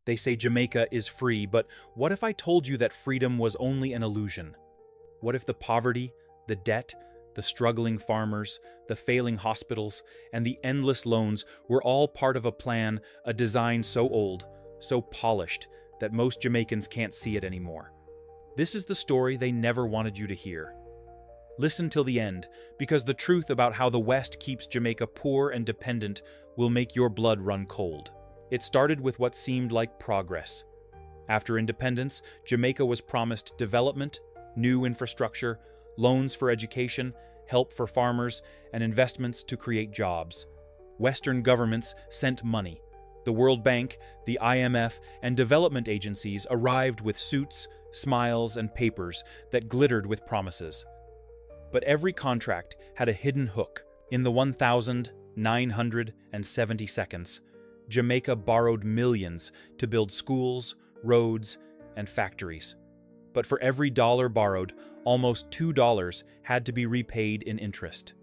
They say Jamaica is free, but what if I told you that freedom was only an illusion? What if the poverty, the debt, the struggling farmers, the failing hospitals, and the endless loans were all part of a plan, a design so old, so polished, that most Jamaicans can't see it anymore? This is the story they never wanted you to hear. Listen till the end, because the truth about how the West keeps Jamaica poor and dependent will make your blood run cold. It started with what seemed like progress. After independence, Jamaica was promised development, new infrastructure, loans for education, help for farmers, and investments to create jobs. Western governments sent money. The World Bank, the IMF, and development agencies arrived with suits, smiles, and papers that glittered with promises. But every contract had a hidden hook. In the 1,970 seconds, Jamaica borrowed millions to build schools, roads, and factories. But for every dollar borrowed, almost $2 had to be repaid in interest.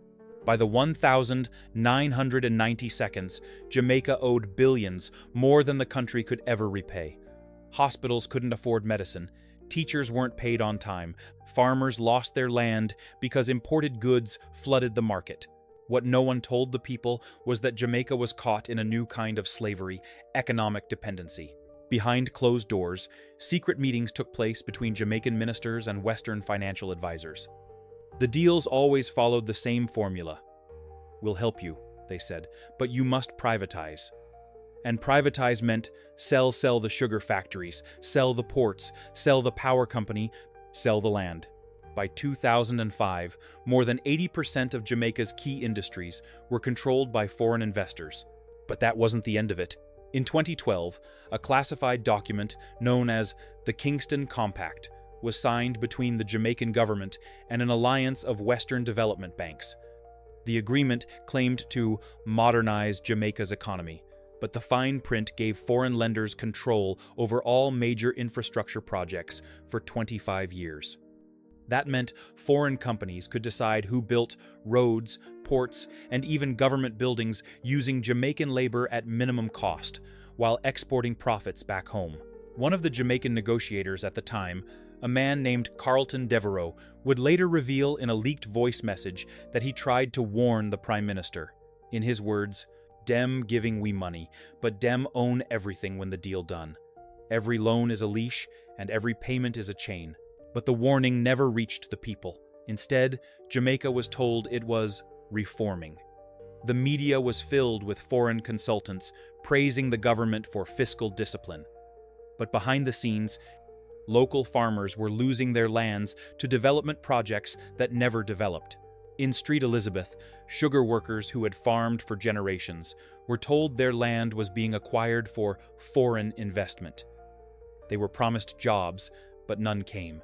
By the 1,990 seconds, Jamaica owed billions, more than the country could ever repay. Hospitals couldn't afford medicine. Teachers weren't paid on time. Farmers lost their land because imported goods flooded the market. What no one told the people was that Jamaica was caught in a new kind of slavery, economic dependency. Behind closed doors, secret meetings took place between Jamaican ministers and Western financial advisors. The deals always followed the same formula. "We'll help you," they said, "but you must privatize." And privatize meant sell the sugar factories, sell the ports, sell the power company, sell the land. By 2005, more than 80% of Jamaica's key industries were controlled by foreign investors. But that wasn't the end of it. In 2012, a classified document known as the Kingston Compact was signed between the Jamaican government and an alliance of Western development banks. The agreement claimed to modernize Jamaica's economy, but the fine print gave foreign lenders control over all major infrastructure projects for 25 years. That meant foreign companies could decide who built roads, ports, and even government buildings using Jamaican labor at minimum cost, while exporting profits back home. One of the Jamaican negotiators at the time, a man named Carlton Devereaux, would later reveal in a leaked voice message that he tried to warn the Prime Minister. In his words, "Dem giving we money, but dem own everything when the deal done. Every loan is a leash, and every payment is a chain." But the warning never reached the people. Instead, Jamaica was told it was reforming. The media was filled with foreign consultants praising the government for fiscal discipline. But behind the scenes, local farmers were losing their lands to development projects that never developed. In Street Elizabeth, sugar workers who had farmed for generations were told their land was being acquired for foreign investment. They were promised jobs, but none came.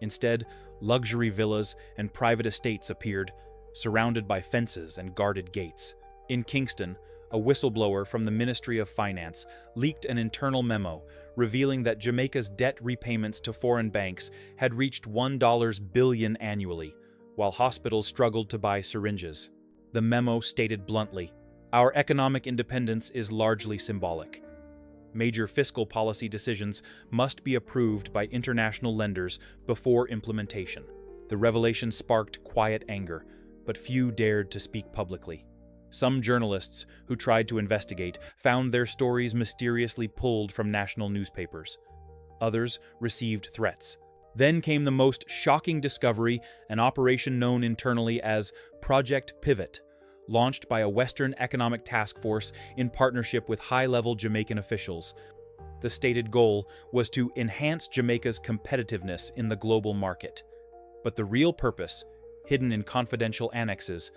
Instead, luxury villas and private estates appeared, surrounded by fences and guarded gates. In Kingston, a whistleblower from the Ministry of Finance leaked an internal memo revealing that Jamaica's debt repayments to foreign banks had reached $1 billion annually, while hospitals struggled to buy syringes. The memo stated bluntly, "Our economic independence is largely symbolic. Major fiscal policy decisions must be approved by international lenders before implementation." The revelation sparked quiet anger, but few dared to speak publicly. Some journalists who tried to investigate found their stories mysteriously pulled from national newspapers. Others received threats. Then came the most shocking discovery, an operation known internally as Project Pivot, launched by a Western Economic Task Force in partnership with high-level Jamaican officials. The stated goal was to enhance Jamaica's competitiveness in the global market. But the real purpose, hidden in confidential annexes,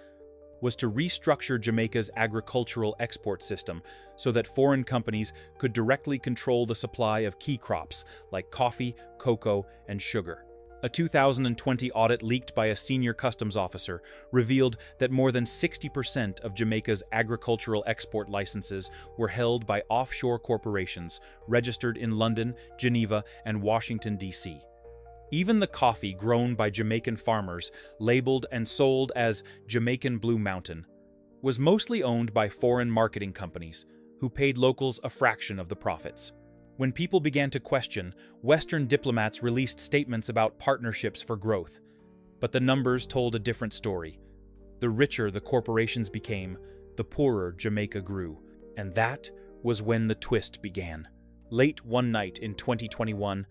was to restructure Jamaica's agricultural export system so that foreign companies could directly control the supply of key crops like coffee, cocoa, and sugar. A 2020 audit leaked by a senior customs officer revealed that more than 60% of Jamaica's agricultural export licenses were held by offshore corporations registered in London, Geneva, and Washington, D.C. Even the coffee grown by Jamaican farmers, labeled and sold as Jamaican Blue Mountain, was mostly owned by foreign marketing companies who paid locals a fraction of the profits. When people began to question, Western diplomats released statements about partnerships for growth. But the numbers told a different story. The richer the corporations became, the poorer Jamaica grew. And that was when the twist began. Late one night in 2021,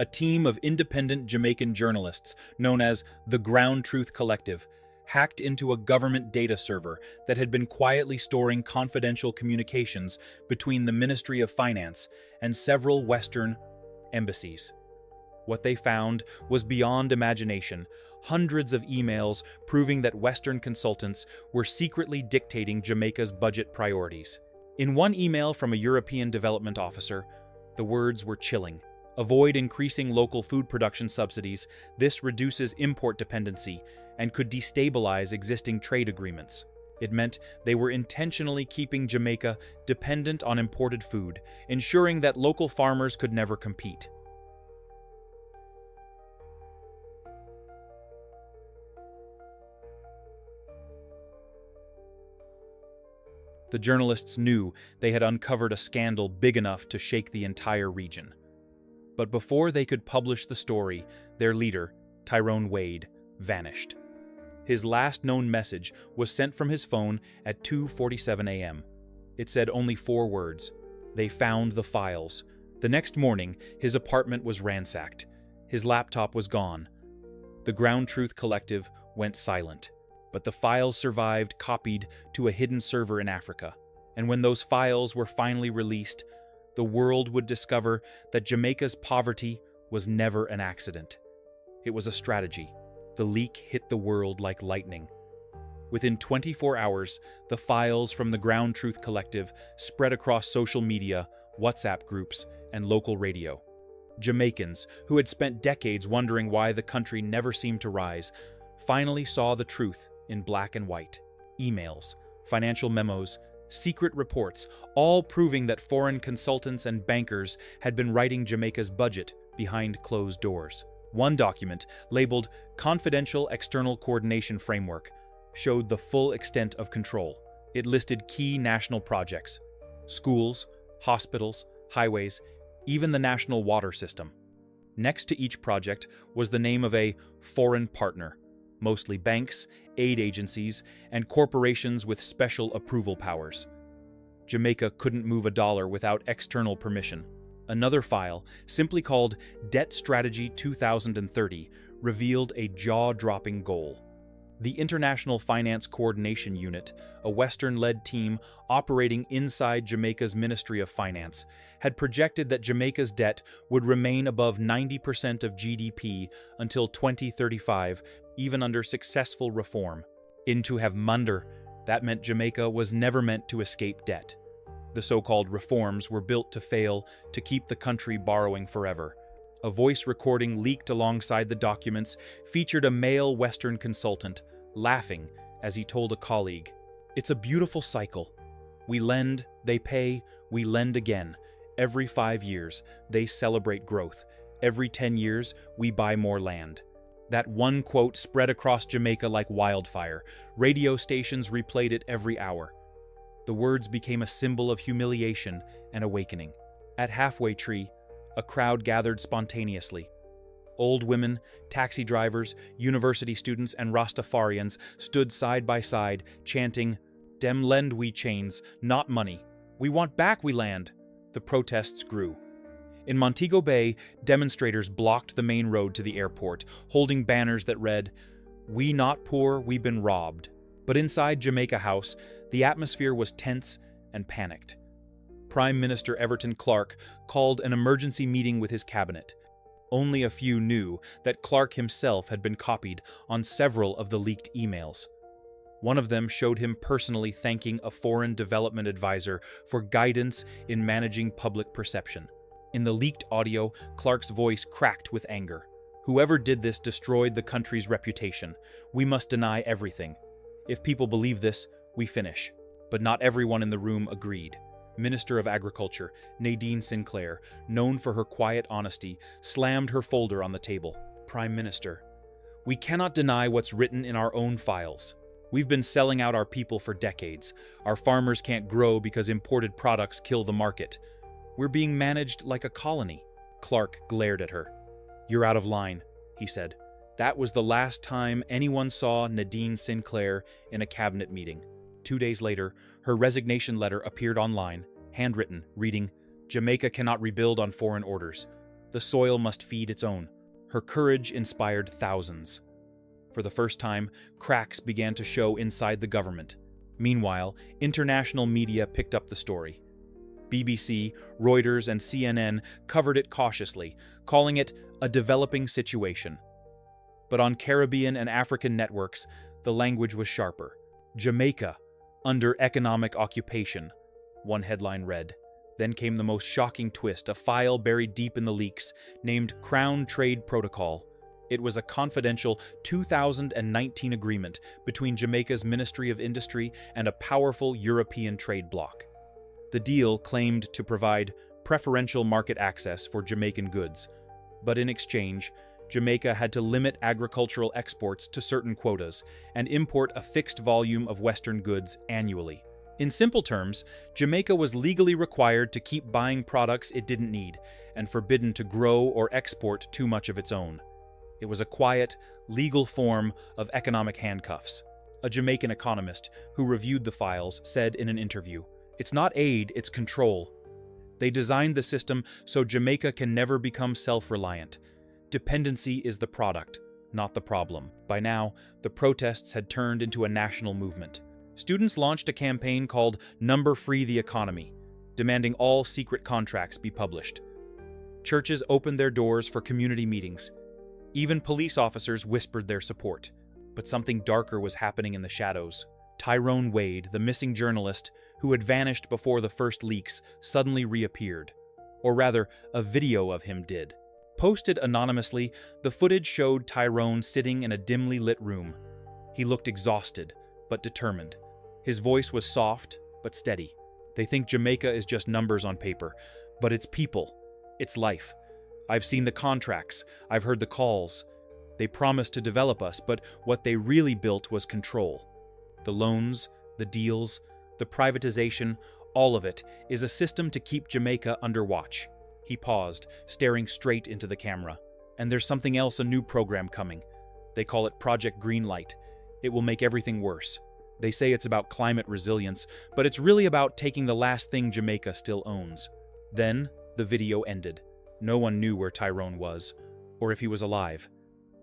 a team of independent Jamaican journalists, known as the Ground Truth Collective, hacked into a government data server that had been quietly storing confidential communications between the Ministry of Finance and several Western embassies. What they found was beyond imagination, hundreds of emails proving that Western consultants were secretly dictating Jamaica's budget priorities. In one email from a European development officer, the words were chilling. Avoid increasing local food production subsidies. This reduces import dependency and could destabilize existing trade agreements. It meant they were intentionally keeping Jamaica dependent on imported food, ensuring that local farmers could never compete. The journalists knew they had uncovered a scandal big enough to shake the entire region. But before they could publish the story, their leader, Tyrone Wade, vanished. His last known message was sent from his phone at 2:47 a.m. It said only 4 words: "They found the files." The next morning, his apartment was ransacked. His laptop was gone. The Ground Truth Collective went silent. But the files survived, copied to a hidden server in Africa. And when those files were finally released, the world would discover that Jamaica's poverty was never an accident. It was a strategy. The leak hit the world like lightning. Within 24 hours, the files from the Ground Truth Collective spread across social media, WhatsApp groups, and local radio. Jamaicans, who had spent decades wondering why the country never seemed to rise, finally saw the truth in black and white. Emails, financial memos, secret reports, all proving that foreign consultants and bankers had been writing Jamaica's budget behind closed doors. One document, labeled Confidential External Coordination Framework, showed the full extent of control. It listed key national projects: schools, hospitals, highways, even the national water system. Next to each project was the name of a foreign partner, mostly banks, aid agencies, and corporations with special approval powers. Jamaica couldn't move a dollar without external permission. Another file, simply called Debt Strategy 2030, revealed a jaw-dropping goal. The International Finance Coordination Unit, a Western-led team operating inside Jamaica's Ministry of Finance, had projected that Jamaica's debt would remain above 90% of GDP until 2035, even under successful reform. To have munder, that meant Jamaica was never meant to escape debt. The so-called reforms were built to fail, to keep the country borrowing forever. A voice recording leaked alongside the documents featured a male Western consultant, laughing as he told a colleague, "It's a beautiful cycle. We lend, they pay, we lend again. Every 5 years, they celebrate growth. Every 10 years, we buy more land." That one quote spread across Jamaica like wildfire. Radio stations replayed it every hour. The words became a symbol of humiliation and awakening. At Halfway Tree, a crowd gathered spontaneously. Old women, taxi drivers, university students, and Rastafarians stood side by side, chanting, "Dem lend we chains, not money. We want back we land." The protests grew. In Montego Bay, demonstrators blocked the main road to the airport, holding banners that read, "We not poor, we been robbed." But inside Jamaica House, the atmosphere was tense and panicked. Prime Minister Everton Clark called an emergency meeting with his cabinet. Only a few knew that Clark himself had been copied on several of the leaked emails. One of them showed him personally thanking a foreign development advisor for guidance in managing public perception. In the leaked audio, Clark's voice cracked with anger. "Whoever did this destroyed the country's reputation. We must deny everything. If people believe this, we finish." But not everyone in the room agreed. Minister of Agriculture, Nadine Sinclair, known for her quiet honesty, slammed her folder on the table. "Prime Minister, we cannot deny what's written in our own files. We've been selling out our people for decades. Our farmers can't grow because imported products kill the market. We're being managed like a colony." Clark glared at her. "You're out of line," he said. That was the last time anyone saw Nadine Sinclair in a cabinet meeting. 2 days later, her resignation letter appeared online, handwritten, reading, "Jamaica cannot rebuild on foreign orders. The soil must feed its own." Her courage inspired thousands. For the first time, cracks began to show inside the government. Meanwhile, international media picked up the story. BBC, Reuters, and CNN covered it cautiously, calling it a developing situation. But on Caribbean and African networks, the language was sharper. "Jamaica, under economic occupation," one headline read. Then came the most shocking twist, a file buried deep in the leaks, named Crown Trade Protocol. It was a confidential 2019 agreement between Jamaica's Ministry of Industry and a powerful European trade bloc. The deal claimed to provide preferential market access for Jamaican goods, but in exchange, Jamaica had to limit agricultural exports to certain quotas and import a fixed volume of Western goods annually. In simple terms, Jamaica was legally required to keep buying products it didn't need and forbidden to grow or export too much of its own. It was a quiet, legal form of economic handcuffs. A Jamaican economist who reviewed the files said in an interview, "It's not aid, it's control. They designed the system so Jamaica can never become self-reliant. Dependency is the product, not the problem." By now, the protests had turned into a national movement. Students launched a campaign called Number Free the Economy, demanding all secret contracts be published. Churches opened their doors for community meetings. Even police officers whispered their support. But something darker was happening in the shadows. Tyrone Wade, the missing journalist who had vanished before the first leaks, suddenly reappeared. Or rather, a video of him did. Posted anonymously, the footage showed Tyrone sitting in a dimly lit room. He looked exhausted, but determined. His voice was soft, but steady. "They think Jamaica is just numbers on paper, but it's people. It's life. I've seen the contracts. I've heard the calls. They promised to develop us, but what they really built was control. The loans, the deals, the privatization, all of it is a system to keep Jamaica under watch." He paused, staring straight into the camera. "And there's something else, a new program coming. They call it Project Greenlight. It will make everything worse. They say it's about climate resilience, but it's really about taking the last thing Jamaica still owns." Then, the video ended. No one knew where Tyrone was, or if he was alive.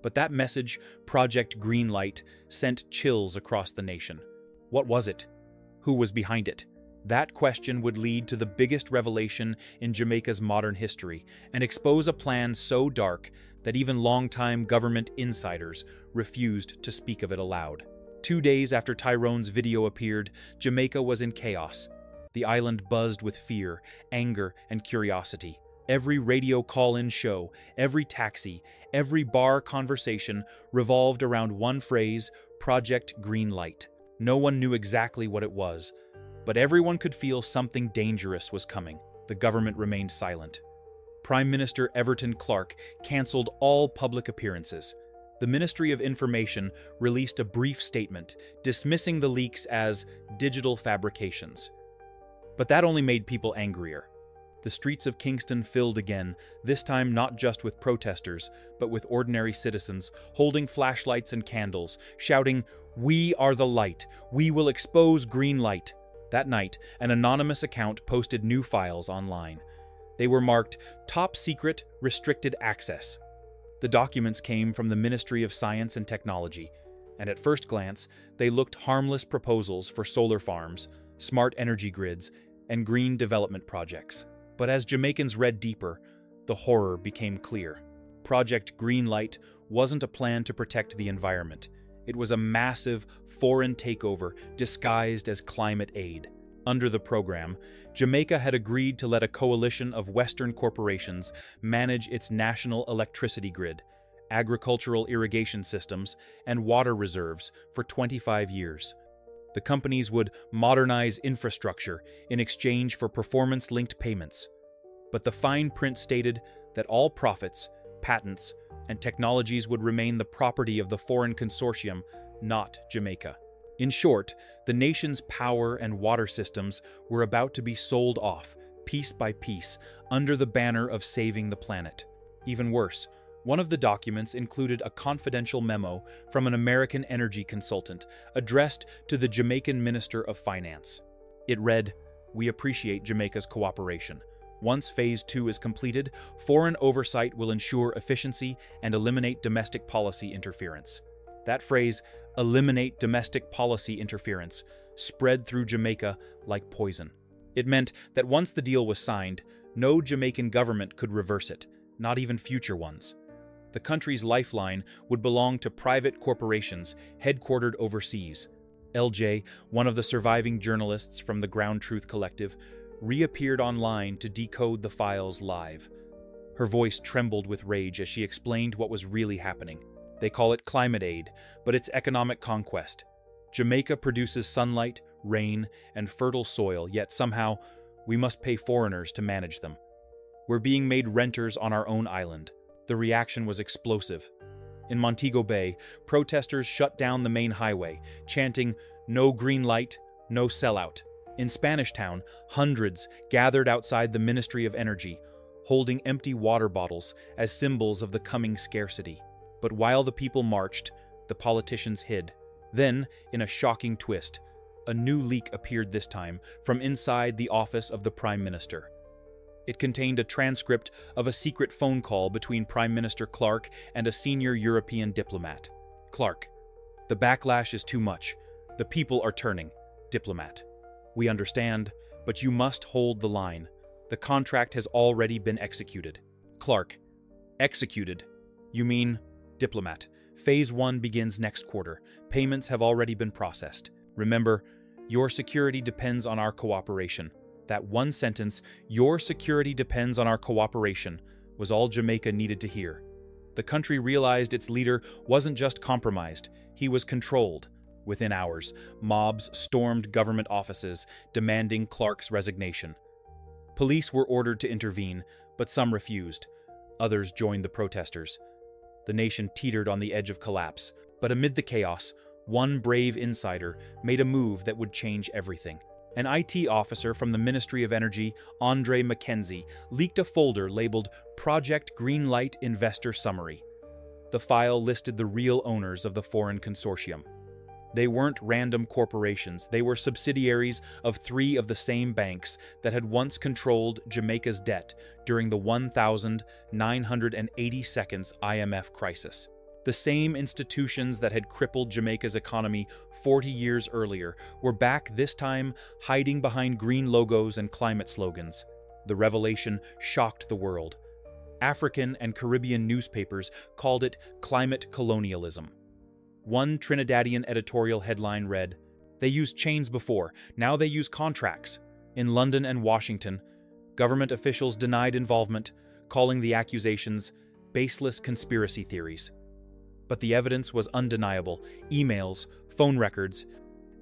But that message, Project Greenlight, sent chills across the nation. What was it? Who was behind it? That question would lead to the biggest revelation in Jamaica's modern history and expose a plan so dark that even longtime government insiders refused to speak of it aloud. 2 days after Tyrone's video appeared, Jamaica was in chaos. The island buzzed with fear, anger, and curiosity. Every radio call-in show, every taxi, every bar conversation revolved around one phrase, Project Greenlight. No one knew exactly what it was, but everyone could feel something dangerous was coming. The government remained silent. Prime Minister Everton Clark canceled all public appearances. The Ministry of Information released a brief statement dismissing the leaks as digital fabrications. But that only made people angrier. The streets of Kingston filled again, this time not just with protesters, but with ordinary citizens, holding flashlights and candles, shouting, "We are the light! We will expose Greenlight!" That night, an anonymous account posted new files online. They were marked Top Secret, Restricted Access. The documents came from the Ministry of Science and Technology, and at first glance, they looked harmless proposals for solar farms, smart energy grids, and green development projects. But as Jamaicans read deeper, the horror became clear. Project Greenlight wasn't a plan to protect the environment. It was a massive, foreign takeover disguised as climate aid. Under the program, Jamaica had agreed to let a coalition of Western corporations manage its national electricity grid, agricultural irrigation systems, and water reserves for 25 years. The companies would modernize infrastructure in exchange for performance-linked payments. But the fine print stated that all profits, patents, and technologies would remain the property of the foreign consortium, not Jamaica. In short, the nation's power and water systems were about to be sold off, piece by piece, under the banner of saving the planet. Even worse, one of the documents included a confidential memo from an American energy consultant addressed to the Jamaican Minister of Finance. It read, "We appreciate Jamaica's cooperation. Once Phase 2 is completed, foreign oversight will ensure efficiency and eliminate domestic policy interference." That phrase, "eliminate domestic policy interference," spread through Jamaica like poison. It meant that once the deal was signed, no Jamaican government could reverse it, not even future ones. The country's lifeline would belong to private corporations headquartered overseas. LJ, one of the surviving journalists from the Ground Truth Collective, reappeared online to decode the files live. Her voice trembled with rage as she explained what was really happening. They call it climate aid, but it's economic conquest. Jamaica produces sunlight, rain, and fertile soil, yet somehow we must pay foreigners to manage them. We're being made renters on our own island. The reaction was explosive. In Montego Bay, protesters shut down the main highway, chanting, "No green light, no sellout." In Spanish Town, hundreds gathered outside the Ministry of Energy, holding empty water bottles as symbols of the coming scarcity. But while the people marched, the politicians hid. Then, in a shocking twist, a new leak appeared this time from inside the office of the Prime Minister. It contained a transcript of a secret phone call between Prime Minister Clark and a senior European diplomat. Clark: "The backlash is too much. The people are turning." Diplomat: "We understand, but you must hold the line. The contract has already been executed." Clark: "Executed? You mean?" Diplomat: "Phase 1 begins next quarter. Payments have already been processed. Remember, your security depends on our cooperation." That one sentence, "Your security depends on our cooperation," was all Jamaica needed to hear. The country realized its leader wasn't just compromised, he was controlled. Within hours, mobs stormed government offices, demanding Clark's resignation. Police were ordered to intervene, but some refused. Others joined the protesters. The nation teetered on the edge of collapse, but amid the chaos, one brave insider made a move that would change everything. An IT officer from the Ministry of Energy, Andre Mackenzie, leaked a folder labeled Project Greenlight Investor Summary. The file listed the real owners of the foreign consortium. They weren't random corporations, they were subsidiaries of 3 of the same banks that had once controlled Jamaica's debt during the 1982 IMF crisis. The same institutions that had crippled Jamaica's economy 40 years earlier were back this time, hiding behind green logos and climate slogans. The revelation shocked the world. African and Caribbean newspapers called it climate colonialism. One Trinidadian editorial headline read, "They used chains before, now they use contracts." In London and Washington, government officials denied involvement, calling the accusations baseless conspiracy theories. But the evidence was undeniable. Emails, phone records,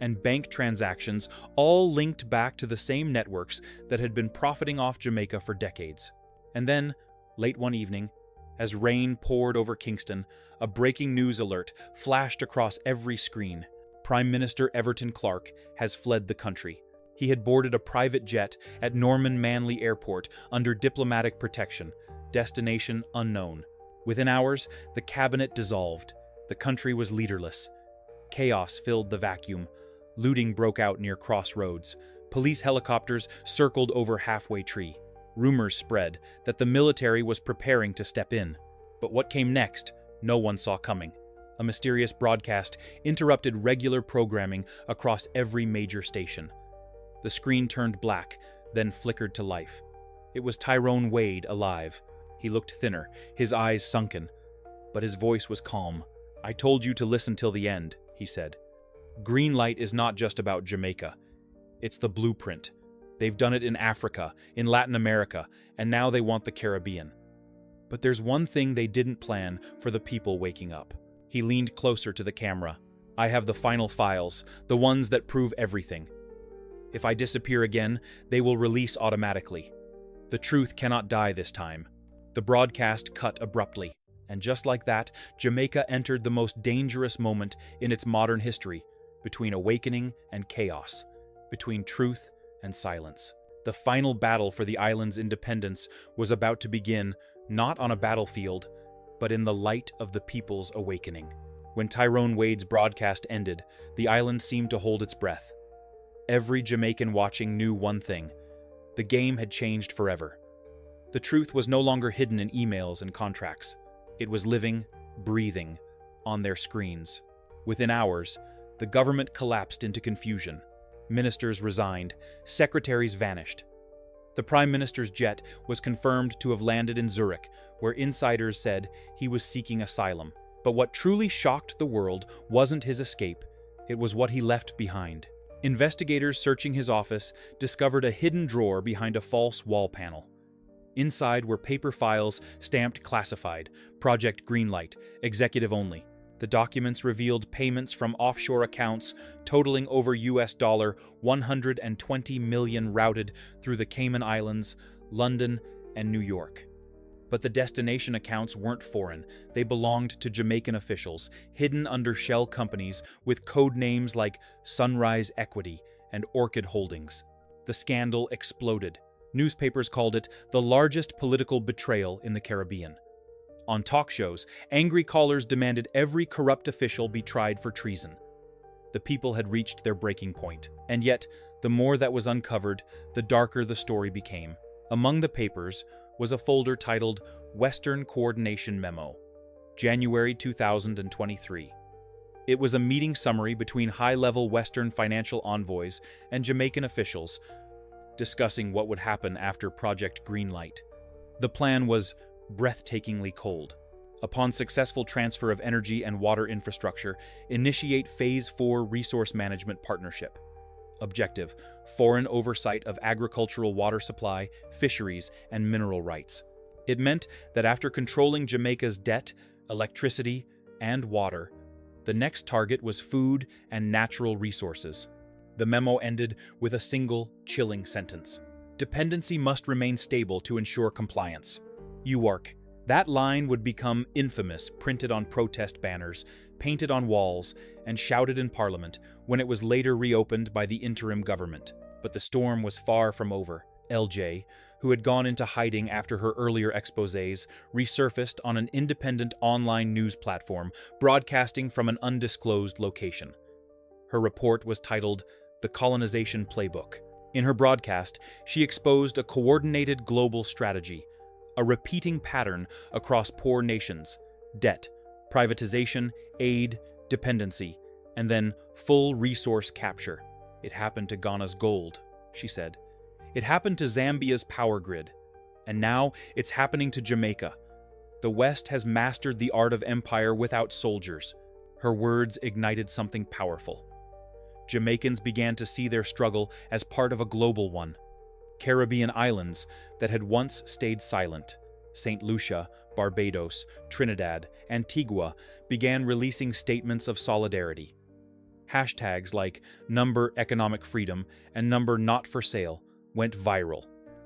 and bank transactions all linked back to the same networks that had been profiting off Jamaica for decades. And then, late one evening, as rain poured over Kingston, a breaking news alert flashed across every screen. Prime Minister Everton Clark has fled the country. He had boarded a private jet at Norman Manley Airport under diplomatic protection, destination unknown. Within hours, the cabinet dissolved. The country was leaderless. Chaos filled the vacuum. Looting broke out near crossroads. Police helicopters circled over Halfway Tree. Rumors spread that the military was preparing to step in. But what came next, no one saw coming. A mysterious broadcast interrupted regular programming across every major station. The screen turned black, then flickered to life. It was Tyrone Wade alive. He looked thinner, his eyes sunken, but his voice was calm. "I told you to listen till the end," he said. "Greenlight is not just about Jamaica. It's the blueprint. They've done it in Africa, in Latin America, and now they want the Caribbean. But there's one thing they didn't plan for the people waking up." He leaned closer to the camera. "I have the final files, the ones that prove everything. If I disappear again, they will release automatically. The truth cannot die this time." The broadcast cut abruptly, and just like that, Jamaica entered the most dangerous moment in its modern history, between awakening and chaos, between truth and silence. The final battle for the island's independence was about to begin, not on a battlefield, but in the light of the people's awakening. When Tyrone Wade's broadcast ended, the island seemed to hold its breath. Every Jamaican watching knew one thing: the game had changed forever. The truth was no longer hidden in emails and contracts. It was living, breathing, on their screens. Within hours, the government collapsed into confusion. Ministers resigned, secretaries vanished. The Prime Minister's jet was confirmed to have landed in Zurich, where insiders said he was seeking asylum. But what truly shocked the world wasn't his escape, it was what he left behind. Investigators searching his office discovered a hidden drawer behind a false wall panel. Inside were paper files stamped classified, Project Greenlight, executive only. The documents revealed payments from offshore accounts totaling over $120 million routed through the Cayman Islands, London, and New York. But the destination accounts weren't foreign. They belonged to Jamaican officials, hidden under shell companies with code names like Sunrise Equity and Orchid Holdings. The scandal exploded. Newspapers called it the largest political betrayal in the Caribbean. On talk shows, angry callers demanded every corrupt official be tried for treason. The people had reached their breaking point, and yet, the more that was uncovered, the darker the story became. Among the papers was a folder titled Western Coordination Memo, January 2023. It was a meeting summary between high-level Western financial envoys and Jamaican officials, discussing what would happen after Project Greenlight. The plan was breathtakingly cold. Upon successful transfer of energy and water infrastructure, initiate Phase 4 Resource Management Partnership. Objective: foreign oversight of agricultural water supply, fisheries, and mineral rights. It meant that after controlling Jamaica's debt, electricity, and water, the next target was food and natural resources. The memo ended with a single, chilling sentence: dependency must remain stable to ensure compliance. UARC. That line would become infamous, printed on protest banners, painted on walls, and shouted in Parliament when it was later reopened by the interim government. But the storm was far from over. LJ, who had gone into hiding after her earlier exposés, resurfaced on an independent online news platform, broadcasting from an undisclosed location. Her report was titled The Colonization Playbook. In her broadcast, she exposed a coordinated global strategy, a repeating pattern across poor nations: debt, privatization, aid, dependency, and then full resource capture. It happened to Ghana's gold, she said. It happened to Zambia's power grid. And now it's happening to Jamaica. The West has mastered the art of empire without soldiers. Her words ignited something powerful. Jamaicans began to see their struggle as part of a global one. Caribbean islands that had once stayed silent, St. Lucia, Barbados, Trinidad, Antigua, began releasing statements of solidarity. Hashtags like number economic freedom and number not for sale went viral.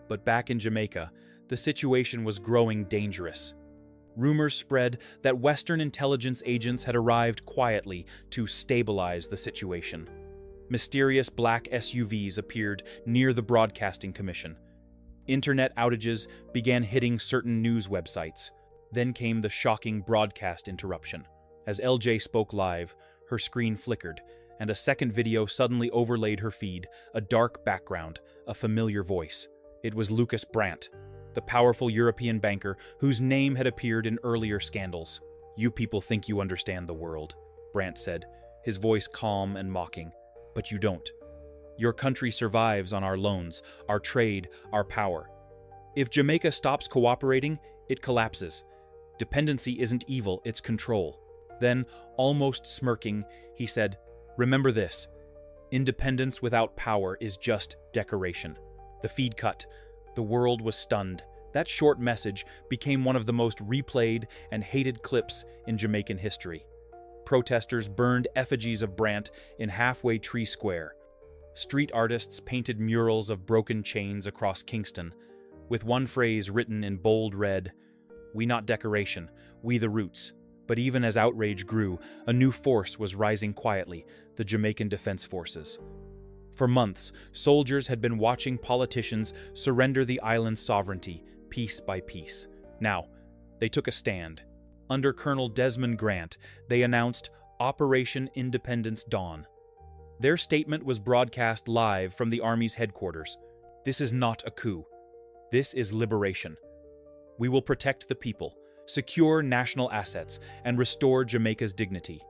But back in Jamaica, the situation was growing dangerous. Rumors spread that Western intelligence agents had arrived quietly to stabilize the situation. Mysterious black SUVs appeared near the Broadcasting Commission. Internet outages began hitting certain news websites. Then came the shocking broadcast interruption. As LJ spoke live, her screen flickered, and a second video suddenly overlaid her feed, a dark background, a familiar voice. It was Lucas Brandt, the powerful European banker whose name had appeared in earlier scandals. "You people think you understand the world," Brandt said, his voice calm and mocking. "But you don't. Your country survives on our loans, our trade, our power. If Jamaica stops cooperating, it collapses. Dependency isn't evil, it's control." Then, almost smirking, he said, "Remember this. Independence without power is just decoration." The feed cut. The world was stunned. That short message became one of the most replayed and hated clips in Jamaican history. Protesters burned effigies of Brandt in Halfway Tree Square. Street artists painted murals of broken chains across Kingston, with one phrase written in bold red: "We not decoration, we the roots." But even as outrage grew, a new force was rising quietly: the Jamaican Defense Forces. For months, soldiers had been watching politicians surrender the island's sovereignty, piece by piece. Now, they took a stand. Under Colonel Desmond Grant, they announced Operation Independence Dawn. Their statement was broadcast live from the Army's headquarters. This is not a coup. This is liberation. We will protect the people, secure national assets, and restore Jamaica's dignity.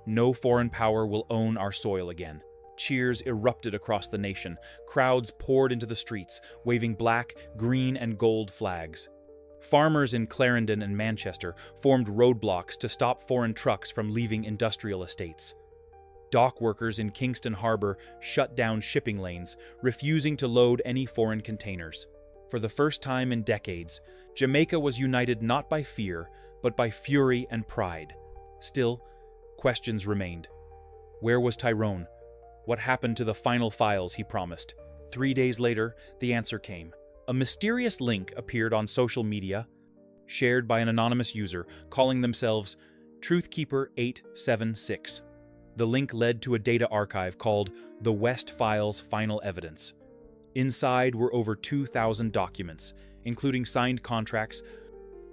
No foreign power will own our soil again. Cheers erupted across the nation. Crowds poured into the streets, waving black, green, and gold flags. Farmers in Clarendon and Manchester formed roadblocks to stop foreign trucks from leaving industrial estates. Dock workers in Kingston Harbor shut down shipping lanes, refusing to load any foreign containers. For the first time in decades, Jamaica was united not by fear, but by fury and pride. Still, questions remained. Where was Tyrone? What happened to the final files he promised? 3 days later, the answer came. A mysterious link appeared on social media, shared by an anonymous user calling themselves Truthkeeper876. The link led to a data archive called the West Files Final Evidence. Inside were over 2,000 documents, including signed contracts,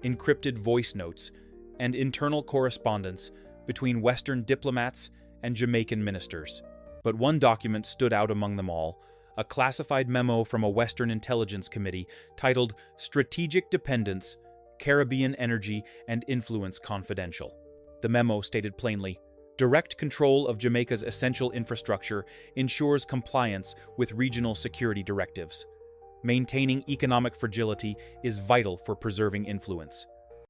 encrypted voice notes, and internal correspondence between Western diplomats and Jamaican ministers. But one document stood out among them all, a classified memo from a Western Intelligence Committee titled Strategic Dependence, Caribbean Energy and Influence Confidential. The memo stated plainly, direct control of Jamaica's essential infrastructure ensures compliance with regional security directives. Maintaining economic fragility is vital for preserving influence.